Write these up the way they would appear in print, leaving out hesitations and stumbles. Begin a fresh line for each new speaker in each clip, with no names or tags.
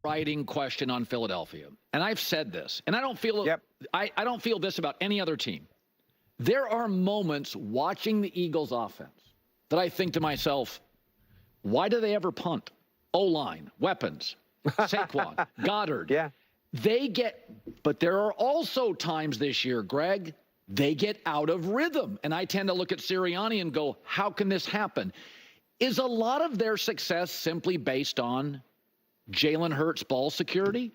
overriding question on Philadelphia, and I've said this, and I don't feel I don't feel this about any other team. There are moments watching the Eagles offense that I think to myself, why do they ever punt? O-line, weapons, Saquon, Goddard.
Yeah.
But there are also times this year, Greg, they get out of rhythm. And I tend to look at Sirianni and go, how can this happen? Is a lot of their success simply based on Jalen Hurts' ball security?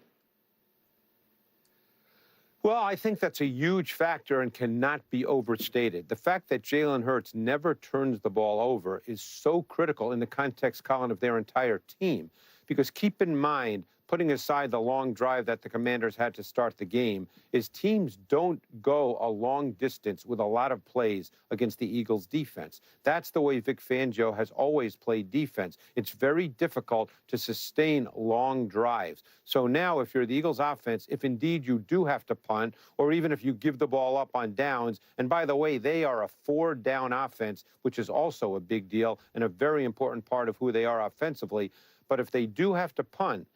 Well, I think that's a huge factor and cannot be overstated. The fact that Jalen Hurts never turns the ball over is so critical in the context, Colin, of their entire team. Because keep in mind, putting aside the long drive that the Commanders had to start the game, is teams don't go a long distance with a lot of plays against the Eagles' defense. That's the way Vic Fangio has always played defense. It's very difficult to sustain long drives. So now if you're the Eagles' offense, if indeed you do have to punt, or even if you give the ball up on downs, and by the way, they are a 4-down offense, which is also a big deal and a very important part of who they are offensively. But if they do have to punt,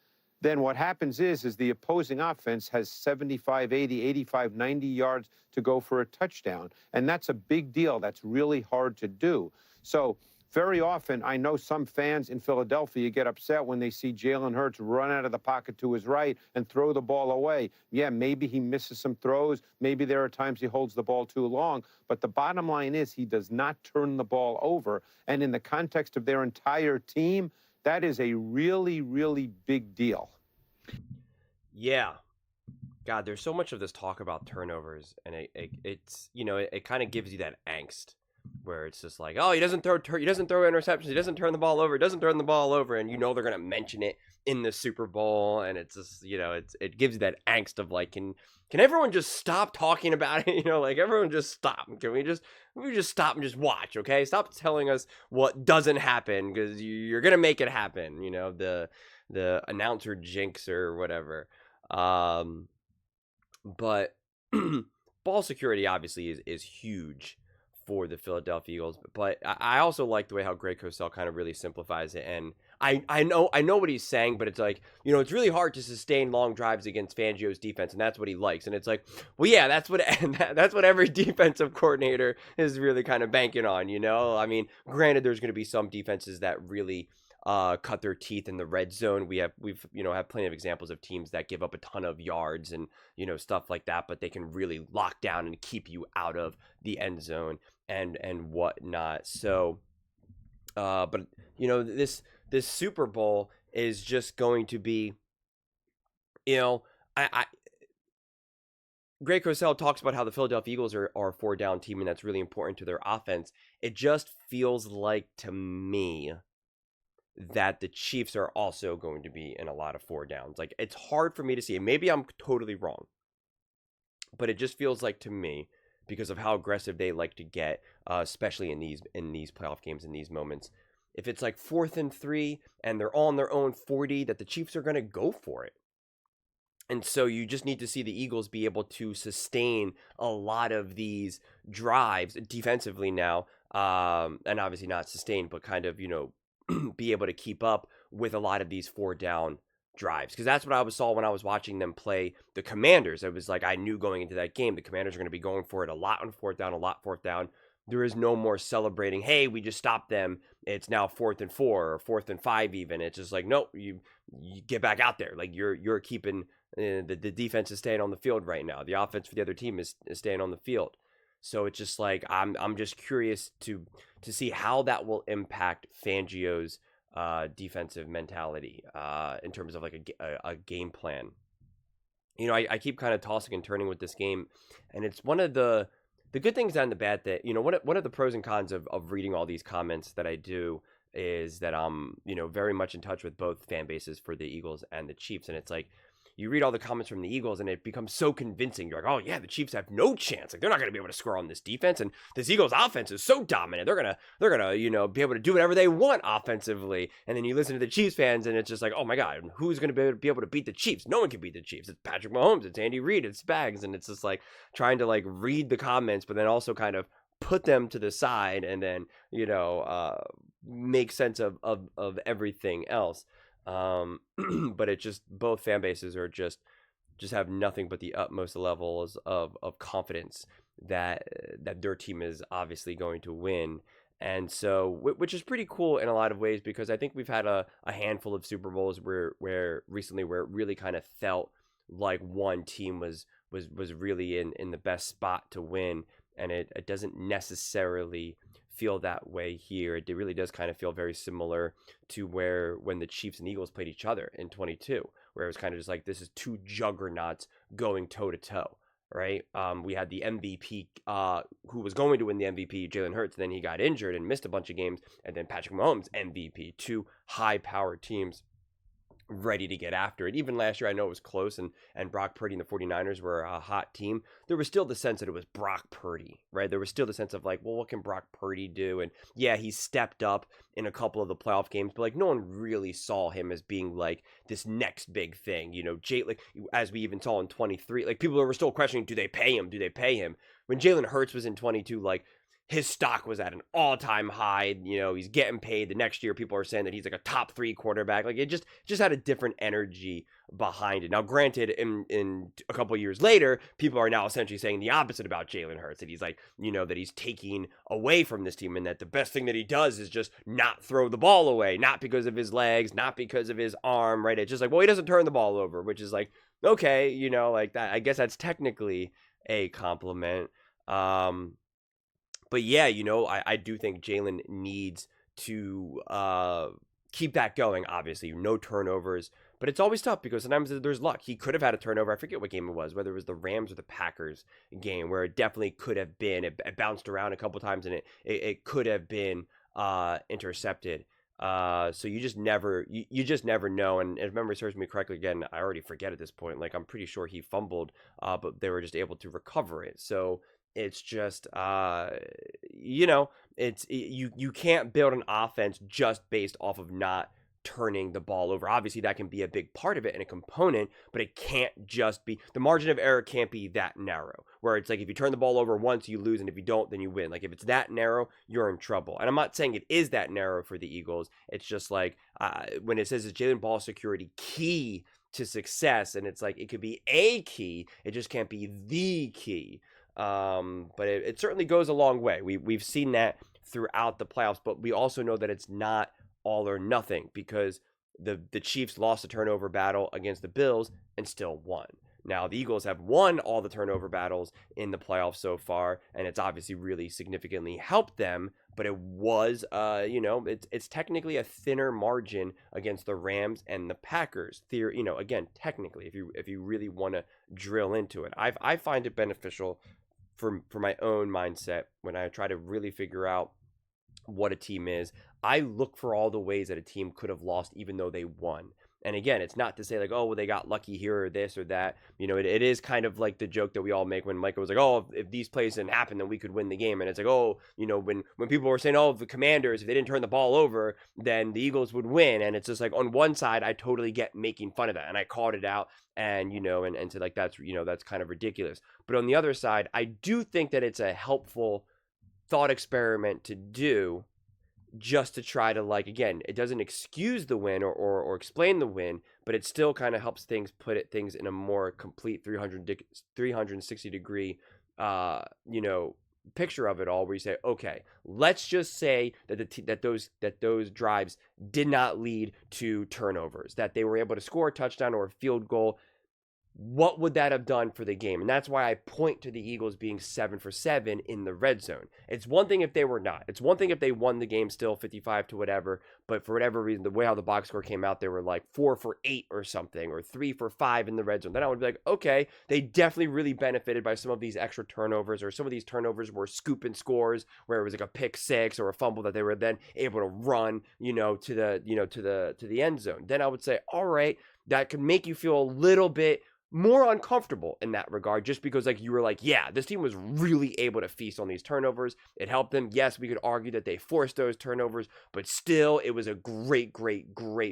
then what happens is the opposing offense has 75, 80, 85, 90 yards to go for a touchdown. And that's a big deal. That's really hard to do. So very often, I know some fans in Philadelphia get upset when they see Jalen Hurts run out of the pocket to his right and throw the ball away. Yeah, maybe he misses some throws. Maybe there are times he holds the ball too long. But the bottom line is he does not turn the ball over. And in the context of their entire team, that is a really, really big deal.
Yeah. God, there's so much of this talk about turnovers, and it's it kind of gives you that angst where it's just like, oh, he doesn't throw interceptions, he doesn't turn the ball over, and they're gonna mention it in the Super Bowl, and it's just it gives you that angst of like, can everyone just stop talking about it? Like everyone just stop. Can we just stop and just watch? Okay, stop telling us what doesn't happen because you're gonna make it happen. The announcer jinx or whatever. But ball security obviously is huge for the Philadelphia Eagles. But I also like the way how Greg Cosell kind of really simplifies it. And I know what he's saying, but it's like, it's really hard to sustain long drives against Fangio's defense, and that's what he likes. And it's like, well, yeah, that's what every defensive coordinator is really kind of banking on, I mean, granted, there's going to be some defenses that really cut their teeth in the red zone. We've have plenty of examples of teams that give up a ton of yards and stuff like that, but they can really lock down and keep you out of the end zone and whatnot. So, but this Super Bowl is just going to be, Greg Cosell talks about how the Philadelphia Eagles are a 4-down team, and that's really important to their offense. It just feels like to me that the Chiefs are also going to be in a lot of 4 downs. Like, it's hard for me to see, and maybe I'm totally wrong, but it just feels like to me, because of how aggressive they like to get, especially in these playoff games, in these moments, if it's like 4th and 3 and they're on their own 40, that the Chiefs are going to go for it. And so you just need to see the Eagles be able to sustain a lot of these drives defensively now, and obviously not sustain, but kind of, be able to keep up with a lot of these 4-down drives. Because that's what I saw when I was watching them play the Commanders. It was like, I knew going into that game, the Commanders are going to be going for it a lot on 4th down, a lot 4th down. There is no more celebrating, hey, we just stopped them. It's now 4th and 4 or 4th and 5 even. It's just like, no, you get back out there. Like you're keeping, the defense is staying on the field right now. The offense for the other team is staying on the field. So it's just like, I'm just curious to see how that will impact Fangio's defensive mentality in terms of like a game plan. I keep kind of tossing and turning with this game, and it's one of the good things and the bad thing. One of the pros and cons of reading all these comments that I do is that I'm very much in touch with both fan bases for the Eagles and the Chiefs, and it's like, you read all the comments from the Eagles and it becomes so convincing. You're like, oh yeah, the Chiefs have no chance. Like, they're not going to be able to score on this defense. And this Eagles offense is so dominant. They're going to, be able to do whatever they want offensively. And then you listen to the Chiefs fans and it's just like, oh my God, who's going to be able to beat the Chiefs? No one can beat the Chiefs. It's Patrick Mahomes. It's Andy Reid. It's Spags. And it's just like trying to like read the comments, but then also kind of put them to the side and then, make sense of everything else. But it just, both fan bases are just have nothing but the utmost levels of confidence that their team is obviously going to win. And so, which is pretty cool in a lot of ways, because I think we've had a handful of Super Bowls where recently where it really kind of felt like one team was really in the best spot to win, and it doesn't necessarily feel that way here. It really does kind of feel very similar to when the Chiefs and Eagles played each other in 22, where it was kind of just like, this is two juggernauts going toe to toe, right? We had the MVP, who was going to win the MVP, Jalen Hurts, and then he got injured and missed a bunch of games, and then Patrick Mahomes, MVP, two high-powered teams ready to get after it. Even last year, I know it was close, and Brock Purdy and the 49ers were a hot team. There was still the sense that it was Brock Purdy, right? There was still the sense of like, well, what can Brock Purdy do? And yeah, he stepped up in a couple of the playoff games, but like, no one really saw him as being like this next big thing. You know, like, as we even saw in 23, like, people were still questioning, do they pay him? Do they pay him? When Jalen Hurts was in 22, like, his stock was at an all-time high. You know, he's getting paid. The next year, people are saying that he's like a top 3 quarterback. Like, it just had a different energy behind it. Now, granted, in a couple of years later, people are now essentially saying the opposite about Jalen Hurts, that he's like, you know, that he's taking away from this team, and that the best thing that he does is just not throw the ball away, not because of his legs, not because of his arm, right? It's just like, well, he doesn't turn the ball over, which is like, okay, you know, like that. I guess that's technically a compliment. But yeah, you know, I do think Jalen needs to keep that going, obviously. No turnovers. But it's always tough because sometimes there's luck. He could have had a turnover. I forget what game it was, whether it was the Rams or the Packers game, where it definitely could have been. It bounced around a couple times, and it could have been intercepted. So you just never know. And if memory serves me correctly, again, I already forget at this point. Like, I'm pretty sure he fumbled, but they were just able to recover it. So it's just, you know, you can't build an offense just based off of not turning the ball over. Obviously, that can be a big part of it and a component, but it can't just be, the margin of error can't be that narrow, where it's like, if you turn the ball over once, you lose, and if you don't, then you win. Like, if it's that narrow, you're in trouble. And I'm not saying it is that narrow for the Eagles. It's just like, when it says it's Jalen ball security key to success, and it's like, it could be a key, it just can't be the key. But it certainly goes a long way. We've seen that throughout the playoffs, but we also know that it's not all or nothing, because the Chiefs lost the turnover battle against the Bills and still won. Now, the Eagles have won all the turnover battles in the playoffs so far, and it's obviously really significantly helped them, but it was, you know, it's technically a thinner margin against the Rams and the Packers. You know, again, technically, if you really want to drill into it, I find it beneficial for my own mindset when I try to really figure out what a team is. I look for all the ways that a team could have lost even though they won. And again, it's not to say like, oh, well, they got lucky here or this or that. You know, it is kind of like the joke that we all make when Micah was like, oh, if these plays didn't happen, then we could win the game. And it's like, oh, you know, when people were saying, oh, the Commanders, if they didn't turn the ball over, then the Eagles would win. And it's just like, on one side, I totally get making fun of that. And I called it out, and, you know, and said like, that's, you know, that's kind of ridiculous. But on the other side, I do think that it's a helpful thought experiment to do, just to try to, like, again, it doesn't excuse the win or explain the win, but it still kind of helps things in a more complete 360 degree, you know, picture of it all, where you say, okay, let's just say that those drives did not lead to turnovers, that they were able to score a touchdown or a field goal. What would that have done for the game? And that's why I point to the Eagles being 7 for 7 in the red zone. It's one thing if they were not. It's one thing if they won the game still 55 to whatever, but for whatever reason, the way how the box score came out, they were like 4 for 8 or something, or 3 for 5 in the red zone. Then I would be like, okay, they definitely really benefited by some of these extra turnovers, or some of these turnovers were scoop and scores, where it was like a pick six or a fumble that they were then able to run, you know, to the end zone. Then I would say, all right, that could make you feel a little bit more uncomfortable in that regard, just because, like, you were like, yeah, this team was really able to feast on these turnovers. It helped them. Yes, we could argue that they forced those turnovers, but still, it was a great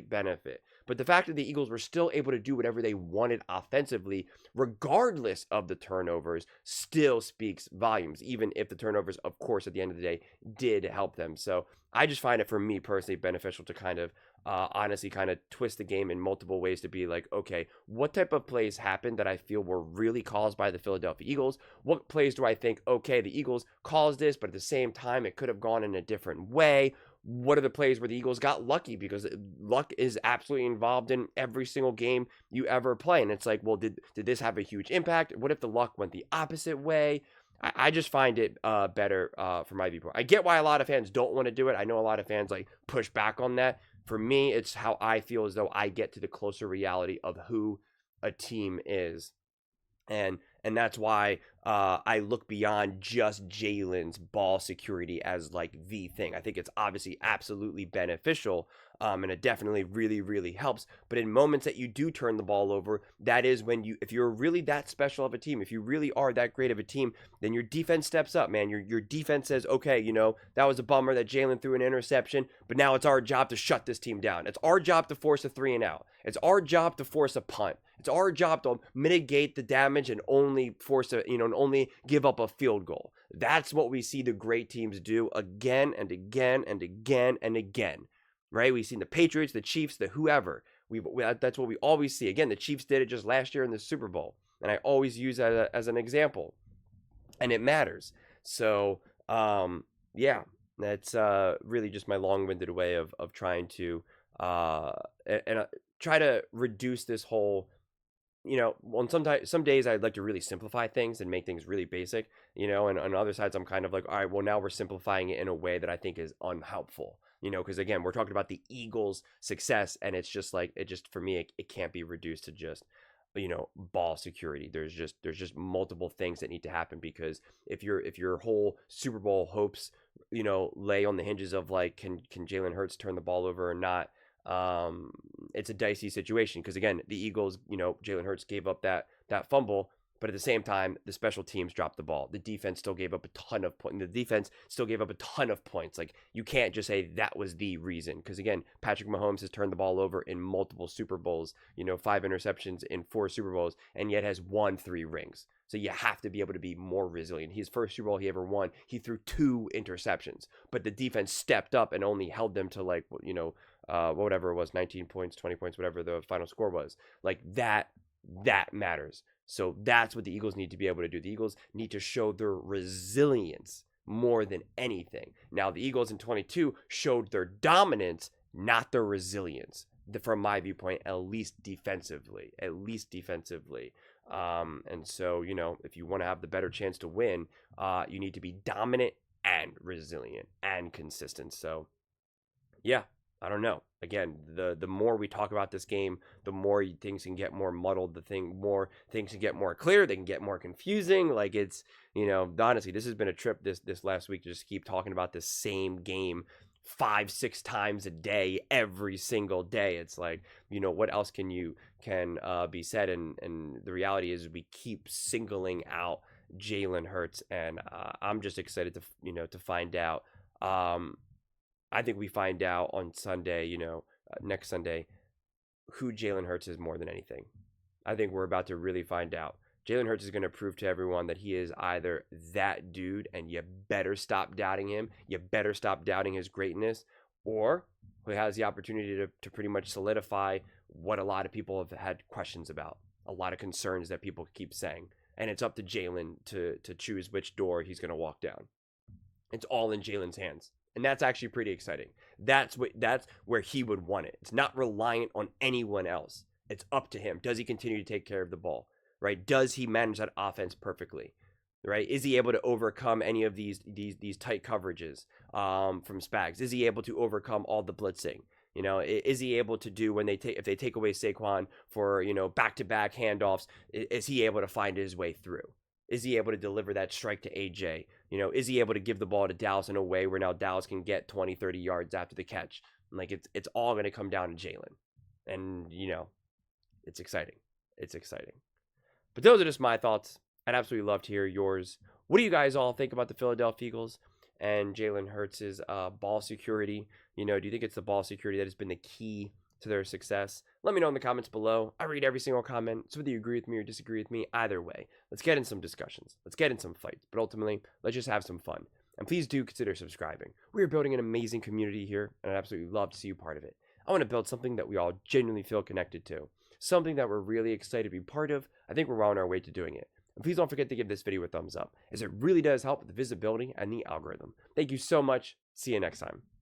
benefit. But the fact that the Eagles were still able to do whatever they wanted offensively, regardless of the turnovers, still speaks volumes, even if the turnovers, of course, at the end of the day, did help them. So I just find it, for me personally, beneficial to kind of honestly kind of twist the game in multiple ways to be like, okay, what type of plays happened that I feel were really caused by the Philadelphia Eagles? What plays do I think, okay, the Eagles caused this, but at the same time, it could have gone in a different way? What are the plays where the Eagles got lucky? Because luck is absolutely involved in every single game you ever play. And it's like, well, did this have a huge impact? What if the luck went the opposite way? I just find it better from my viewpoint. I get why a lot of fans don't want to do it. I know a lot of fans like push back on that. For me, it's how I feel as though I get to the closer reality of who a team is. And that's why I look beyond just Jalen's ball security as like the thing. I think it's obviously absolutely beneficial, and it definitely really, really helps. But in moments that you do turn the ball over, that is when if you're really that special of a team, if you really are that great of a team, then your defense steps up, man. Your defense says, okay, that was a bummer that Jalen threw an interception, but now it's our job to shut this team down. It's our job to force a 3-and-out. It's our job to force a punt. It's our job to mitigate the damage and only and only give up a field goal. That's what we see the great teams do again and again and again and again, right? We've seen the Patriots, the Chiefs, the whoever. That's what we always see. Again, the Chiefs did it just last year in the Super Bowl, and I always use that as an example, and it matters. So, yeah, that's really just my long-winded way of trying to try to reduce this whole. On some days I'd like to really simplify things and make things really basic, and on other sides I'm kind of like, all right, well, now we're simplifying it in a way that I think is unhelpful, because again, we're talking about the Eagles' success, and it's just like, for me, it can't be reduced to just, ball security. There's just multiple things that need to happen, because if your whole Super Bowl hopes, lay on the hinges of like, can Jalen Hurts turn the ball over or not, it's a dicey situation, because again, the Eagles, Jalen Hurts gave up that fumble, but at the same time, the special teams dropped the ball. The defense still gave up a ton of points. Like, you can't just say that was the reason, because again, Patrick Mahomes has turned the ball over in multiple Super Bowls, 5 interceptions in 4 Super Bowls, and yet has won 3 rings. So you have to be able to be more resilient. His first Super Bowl he ever won, he threw 2 interceptions, but the defense stepped up and only held them to like, whatever it was, 19 points, 20 points, whatever the final score was. Like, that matters. So that's what the Eagles need to be able to do. The Eagles need to show their resilience more than anything. Now, the Eagles in 22 showed their dominance, not their resilience, from my viewpoint, at least defensively. And so, if you want to have the better chance to win, you need to be dominant and resilient and consistent. So, yeah, I don't know. Again, the more we talk about this game, the more things can get more muddled. More things can get more clear. They can get more confusing. Like, it's, honestly, this has been a trip this last week to just keep talking about the same game 5-6 times a day, every single day. It's like, what else can be said? And the reality is we keep singling out Jalen Hurts, and I'm just excited to find out. I think we find out on Sunday, next Sunday, who Jalen Hurts is more than anything. I think we're about to really find out. Jalen Hurts is going to prove to everyone that he is either that dude, and you better stop doubting him. You better stop doubting his greatness, or who has the opportunity to pretty much solidify what a lot of people have had questions about, a lot of concerns that people keep saying. And it's up to Jalen to choose which door he's going to walk down. It's all in Jalen's hands. And that's actually pretty exciting. That's where he would want it. It's not reliant on anyone else. It's up to him. Does he continue to take care of the ball? Right? Does he manage that offense perfectly? Right? Is he able to overcome any of these tight coverages from Spags? Is he able to overcome all the blitzing? Is he able to do if they take away Saquon for, back-to-back handoffs, is he able to find his way through? Is he able to deliver that strike to AJ? Is he able to give the ball to Dallas in a way where now Dallas can get 20, 30 yards after the catch? Like, it's all going to come down to Jalen. And, it's exciting. It's exciting. But those are just my thoughts. I'd absolutely love to hear yours. What do you guys all think about the Philadelphia Eagles and Jalen Hurts' ball security? Do you think it's the ball security that has been the key to their success? Let me know in the comments below. I read every single comment, so whether you agree with me or disagree with me, either way, let's get in some discussions. Let's get in some fights. But ultimately, let's just have some fun. And please do consider subscribing. We are building an amazing community here, and I'd absolutely love to see you part of it. I want to build something that we all genuinely feel connected to. Something that we're really excited to be part of. I think we're on our way to doing it. And please don't forget to give this video a thumbs up, as it really does help with the visibility and the algorithm. Thank you so much. See you next time.